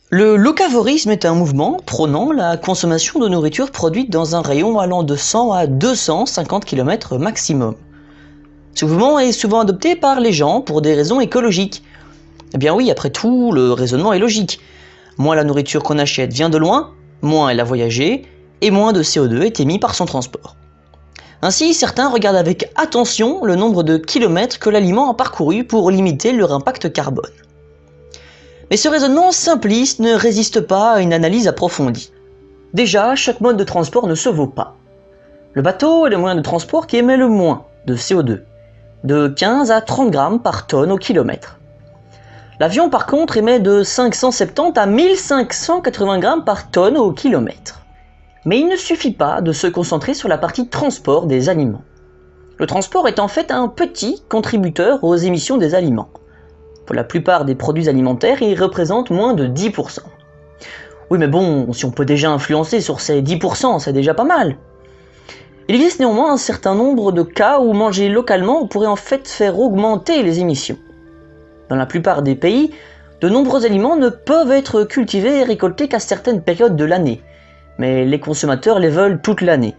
Le locavorisme est un mouvement prônant la consommation de nourriture produite dans un rayon allant de 100 à 250 km maximum. Ce mouvement est souvent adopté par les gens pour des raisons écologiques. Eh bien oui, après tout, le raisonnement est logique. Moins la nourriture qu'on achète vient de loin, moins elle a voyagé, et moins de CO2 est émis par son transport. Ainsi, certains regardent avec attention le nombre de kilomètres que l'aliment a parcouru pour limiter leur impact carbone. Mais ce raisonnement simpliste ne résiste pas à une analyse approfondie. Déjà, chaque mode de transport ne se vaut pas. Le bateau est le moyen de transport qui émet le moins de CO2, de 15 à 30 grammes par tonne au kilomètre. L'avion par contre émet de 570 à 1580 grammes par tonne au kilomètre. Mais il ne suffit pas de se concentrer sur la partie transport des aliments. Le transport est en fait un petit contributeur aux émissions des aliments. Pour la plupart des produits alimentaires, il représente moins de 10%. Oui mais bon, si on peut déjà influencer sur ces 10%, c'est déjà pas mal. Il existe néanmoins un certain nombre de cas où manger localement pourrait en fait faire augmenter les émissions. Dans la plupart des pays, de nombreux aliments ne peuvent être cultivés et récoltés qu'à certaines périodes de l'année, mais les consommateurs les veulent toute l'année.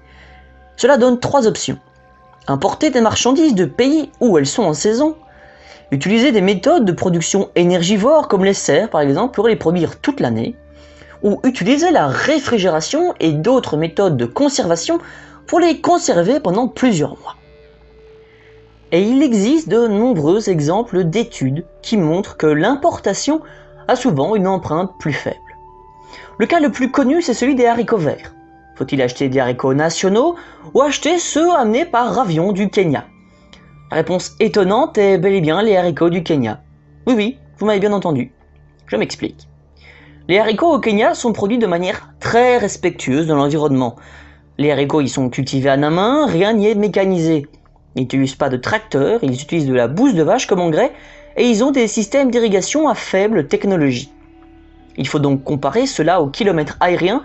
Cela donne 3 options. Importer des marchandises de pays où elles sont en saison, utiliser des méthodes de production énergivores comme les serres par exemple pour les produire toute l'année, ou utiliser la réfrigération et d'autres méthodes de conservation pour les conserver pendant plusieurs mois. Et il existe de nombreux exemples d'études qui montrent que l'importation a souvent une empreinte plus faible. Le cas le plus connu, c'est celui des haricots verts. Faut-il acheter des haricots nationaux ou acheter ceux amenés par avion du Kenya? La réponse étonnante est bel et bien les haricots du Kenya. Oui, vous m'avez bien entendu. Je m'explique. Les haricots au Kenya sont produits de manière très respectueuse de l'environnement. Les haricots y sont cultivés à la main, rien n'y est mécanisé. Ils n'utilisent pas de tracteur, ils utilisent de la bouse de vache comme engrais et ils ont des systèmes d'irrigation à faible technologie. Il faut donc comparer cela au kilomètre aérien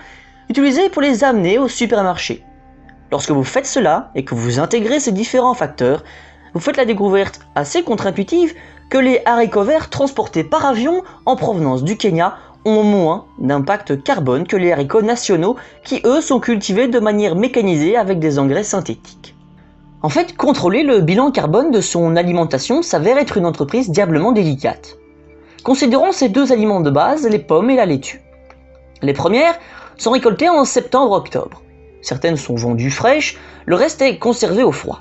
utilisé pour les amener au supermarché. Lorsque vous faites cela et que vous intégrez ces différents facteurs, vous faites la découverte assez contre-intuitive que les haricots verts transportés par avion en provenance du Kenya ont moins d'impact carbone que les haricots nationaux qui eux sont cultivés de manière mécanisée avec des engrais synthétiques. En fait, contrôler le bilan carbone de son alimentation s'avère être une entreprise diablement délicate. Considérons ces deux aliments de base, les pommes et la laitue. Les premières sont récoltées en septembre-octobre. Certaines sont vendues fraîches, le reste est conservé au froid.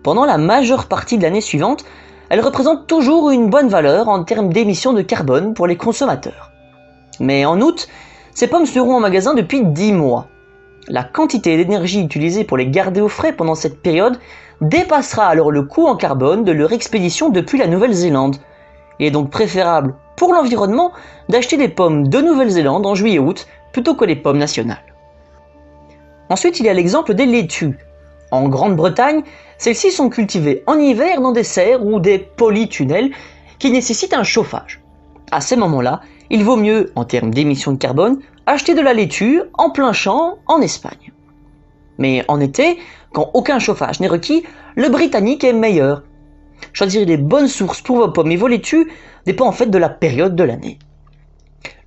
Pendant la majeure partie de l'année suivante, elles représentent toujours une bonne valeur en termes d'émissions de carbone pour les consommateurs. Mais en août, ces pommes seront en magasin depuis 10 mois. La quantité d'énergie utilisée pour les garder au frais pendant cette période dépassera alors le coût en carbone de leur expédition depuis la Nouvelle-Zélande. Il est donc préférable pour l'environnement d'acheter des pommes de Nouvelle-Zélande en juillet-août plutôt que les pommes nationales. Ensuite, il y a l'exemple des laitues. En Grande-Bretagne, celles-ci sont cultivées en hiver dans des serres ou des polytunnels qui nécessitent un chauffage. À ces moments-là, il vaut mieux, en termes d'émissions de carbone, acheter de la laitue en plein champ en Espagne. Mais en été, quand aucun chauffage n'est requis, le britannique est meilleur. Choisir les bonnes sources pour vos pommes et vos laitues dépend en fait de la période de l'année.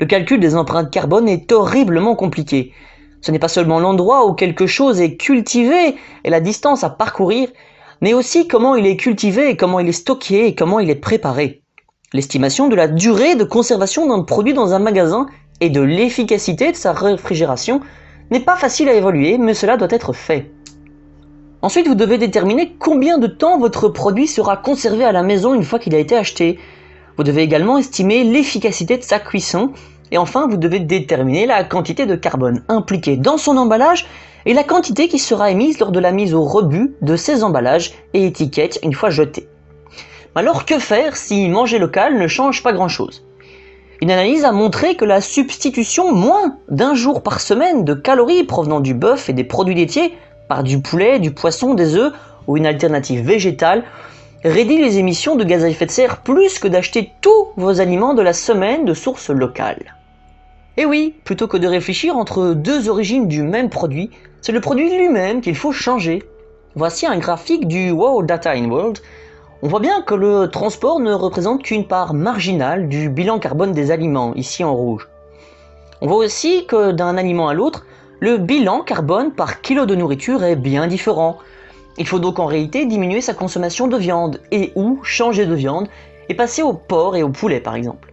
Le calcul des empreintes carbone est horriblement compliqué. Ce n'est pas seulement l'endroit où quelque chose est cultivé et la distance à parcourir, mais aussi comment il est cultivé, comment il est stocké et comment il est préparé. L'estimation de la durée de conservation d'un produit dans un magasin et de l'efficacité de sa réfrigération n'est pas facile à évaluer, mais cela doit être fait. Ensuite, vous devez déterminer combien de temps votre produit sera conservé à la maison une fois qu'il a été acheté. Vous devez également estimer l'efficacité de sa cuisson. Et enfin, vous devez déterminer la quantité de carbone impliquée dans son emballage et la quantité qui sera émise lors de la mise au rebut de ces emballages et étiquettes une fois jetés. Alors que faire si manger local ne change pas grand-chose? Une analyse a montré que la substitution moins d'1 jour par semaine de calories provenant du bœuf et des produits laitiers par du poulet, du poisson, des œufs ou une alternative végétale réduit les émissions de gaz à effet de serre plus que d'acheter tous vos aliments de la semaine de source locale. Et oui, plutôt que de réfléchir entre deux origines du même produit, c'est le produit lui-même qu'il faut changer. Voici un graphique du Wow Data in World. On voit bien que le transport ne représente qu'une part marginale du bilan carbone des aliments, ici en rouge. On voit aussi que d'un aliment à l'autre, le bilan carbone par kilo de nourriture est bien différent. Il faut donc en réalité diminuer sa consommation de viande et ou changer de viande et passer au porc et au poulet par exemple.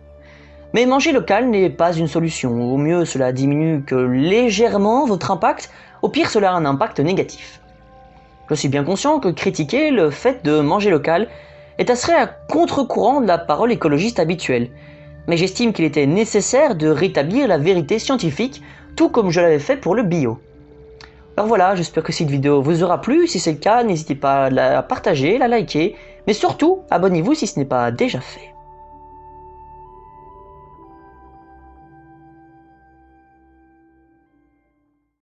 Mais manger local n'est pas une solution, au mieux cela diminue que légèrement votre impact, au pire cela a un impact négatif. Je suis bien conscient que critiquer le fait de manger local est à contre-courant de la parole écologiste habituelle, mais j'estime qu'il était nécessaire de rétablir la vérité scientifique, tout comme je l'avais fait pour le bio. Alors voilà, j'espère que cette vidéo vous aura plu, si c'est le cas, n'hésitez pas à la partager, la liker, mais surtout, abonnez-vous si ce n'est pas déjà fait.